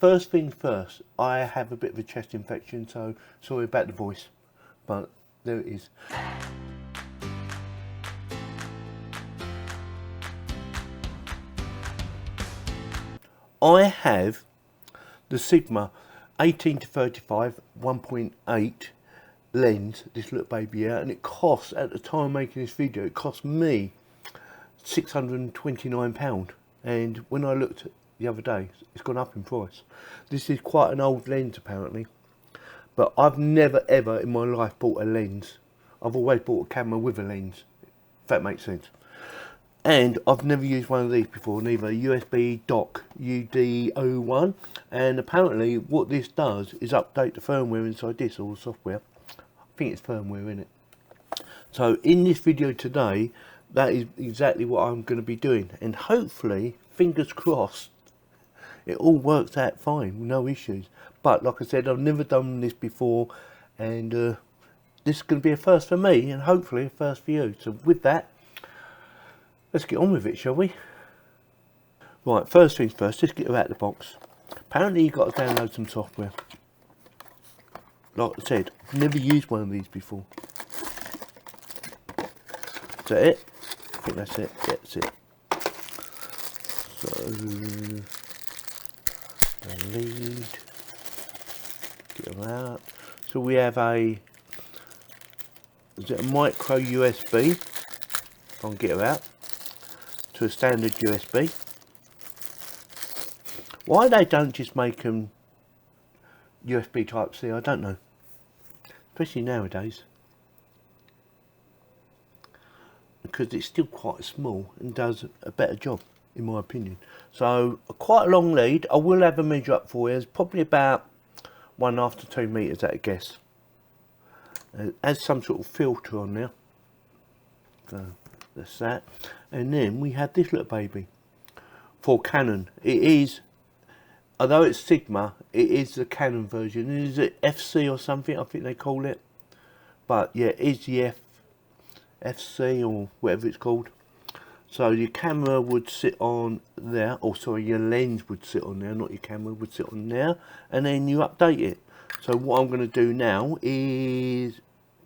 first things first, I have a bit of a chest infection, so sorry about the voice, but there it is. I have the Sigma 18-35 1.8 lens, this little baby here, and it costs, at the time of making this video, it cost me £629, and when I looked the other day, it's gone up in price. This is quite an old lens apparently, but I've never ever in my life bought a lens. I've always bought a camera with a lens, if that makes sense. And I've never used one of these before, neither. USB dock UD01, and apparently what this does is update the firmware inside this, or the software. I think it's firmware, isn't it? So in this video today, that is exactly what I'm going to be doing, and hopefully, fingers crossed, it all works out fine, no issues. But like I said, I've never done this before, and this is going to be a first for me, and hopefully a first for you. So with that, let's get on with it, shall we? Right, first things first, let's get it out of the box. Apparently you've got to download some software. Like I said, I've never used one of these before. Is that it? I think that's it. Yeah, that's it. So, lead. Get them out. So we have a, is it a micro USB? If I can get her out. To a standard USB. Why they don't just make them USB type C, I don't know. Especially nowadays. Because it's still quite small and does a better job, in my opinion. So quite a long lead. I will have a measure up for you. It's probably about 1.5 to 2 meters at a guess. It has some sort of filter on there. So that's that. And then we have this little baby for Canon. It is, although it's Sigma, it is the Canon version. Is it FC or something? I think they call it. But yeah, it is the FC or whatever it's called. So your camera would sit on there, or sorry, your lens would sit on there, not your camera, would sit on there, and then you update it. So what I'm going to do now is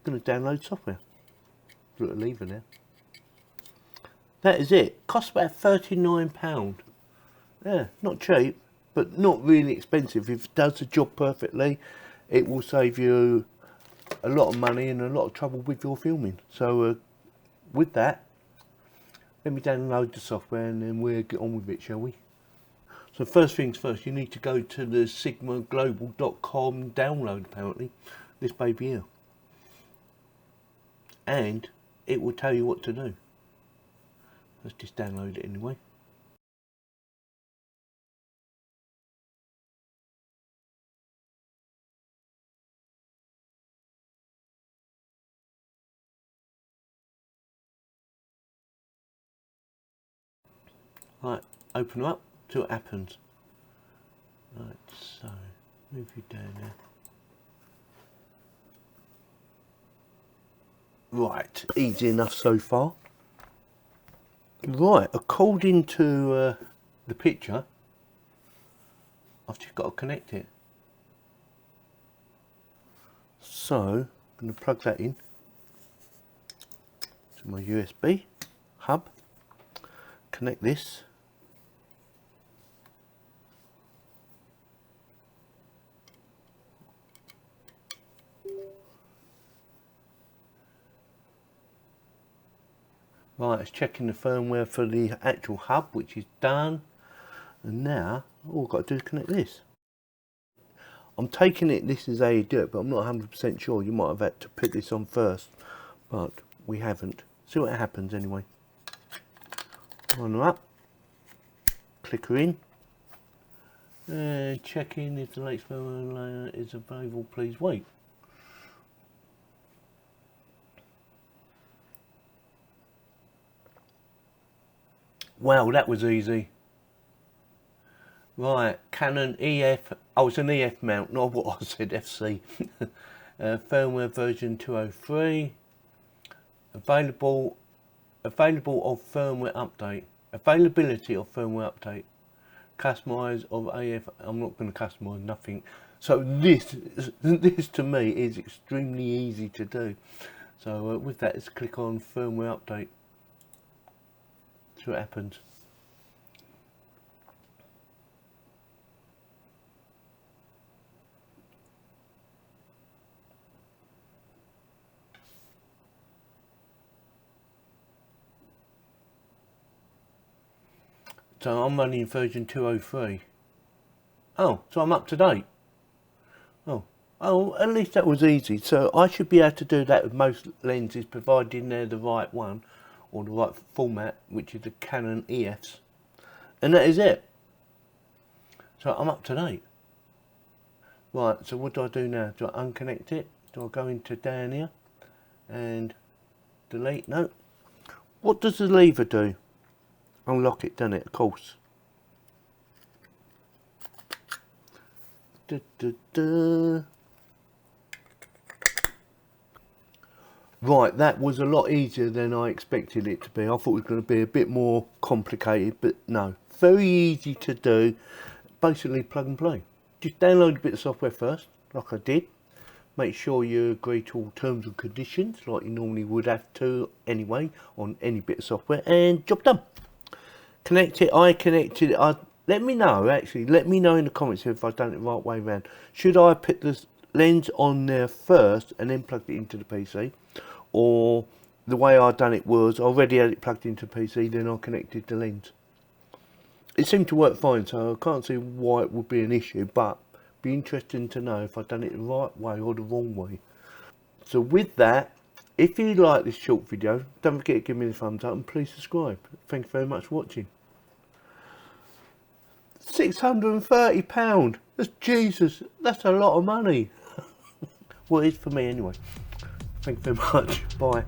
I'm going to download software. Little lever there. That is it. Costs about £39. Yeah, not cheap, but not really expensive. If it does the job perfectly, it will save you a lot of money and a lot of trouble with your filming. So with that, let me download the software and then we'll get on with it, shall we? So first things first, you need to go to the sigmaglobal.com download, apparently, this baby here. And it will tell you what to do. Let's just download it anyway. Right, open them up, see what happens. Right, so move you down there. Right, easy enough so far. Right, according to the picture, I've just got to connect it. So, I'm going to plug that in to my USB hub, connect this. Right, it's checking the firmware for the actual hub, which is done. And now, all I've got to do is connect this. I'm taking it this is how you do it, but I'm not 100% sure. You might have had to put this on first, but we haven't. See what happens anyway. Line her up, click her in, and check in if the latest firmware is available, please wait. Wow, that was easy. Right, Canon EF, oh it's an EF mount, not what I said, FC. Firmware version 203. Availability of firmware update. customize of AF. I'm not going to customize nothing. So this to me is extremely easy to do. So with that, let's click on firmware update. See what happens. So I'm running version 203. Oh, so I'm up to date. Oh, at least that was easy. So I should be able to do that with most lenses, providing they're the right one or the right format, which is the Canon EFs. And that is it. So I'm up to date. Right, so what do I do now? Do I unconnect it? Do I go into down here and delete? No. What does the lever do? Unlock it, doesn't it? Of course. Right, that was a lot easier than I expected it to be. I thought it was going to be a bit more complicated, but no. Very easy to do. Basically plug and play. Just download a bit of software first, like I did. Make sure you agree to all terms and conditions, like you normally would have to anyway, on any bit of software, and job done. Connect it, I connected it. Let me know, actually, let me know in the comments if I've done it the right way around. Should I put this lens on there first and then plug it into the PC? Or the way I done it was, I already had it plugged into the PC, then I connected the lens. It seemed to work fine, so I can't see why it would be an issue, but be interesting to know if I've done it the right way or the wrong way. So with that, if you like this short video, don't forget to give me the thumbs up and please subscribe. Thank you very much for watching. £630, that's Jesus, that's a lot of money. Well, it is for me anyway. Thank you very much, bye.